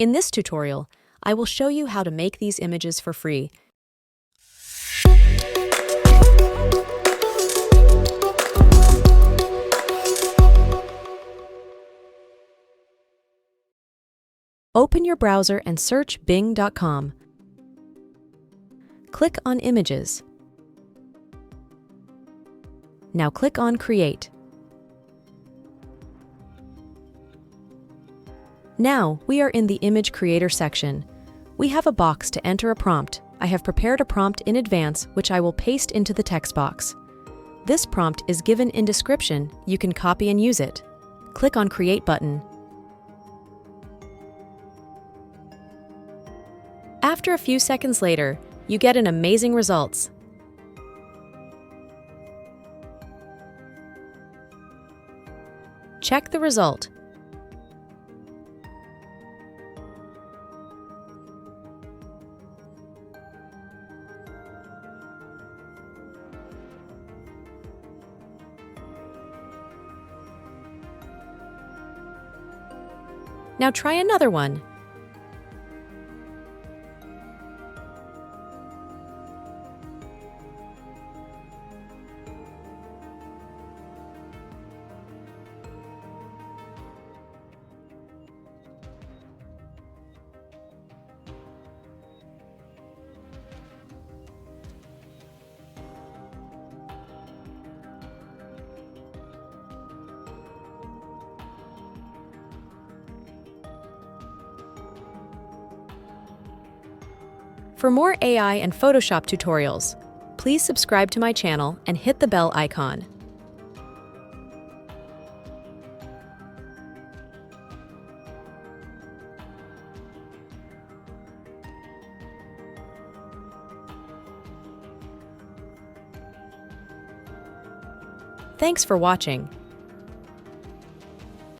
In this tutorial, I will show you how to make these images for free. Open your browser and search bing.com. Click on Images. Now click on Create. Now we are in the Image Creator section. We have a box to enter a prompt. I have prepared a prompt in advance, which I will paste into the text box. This prompt is given in description. You can copy and use it. Click on Create button. After a few seconds later, you get an amazing results. Check the result. Now try another one. For more AI and Photoshop tutorials, please subscribe to my channel and hit the bell icon. Thanks for watching.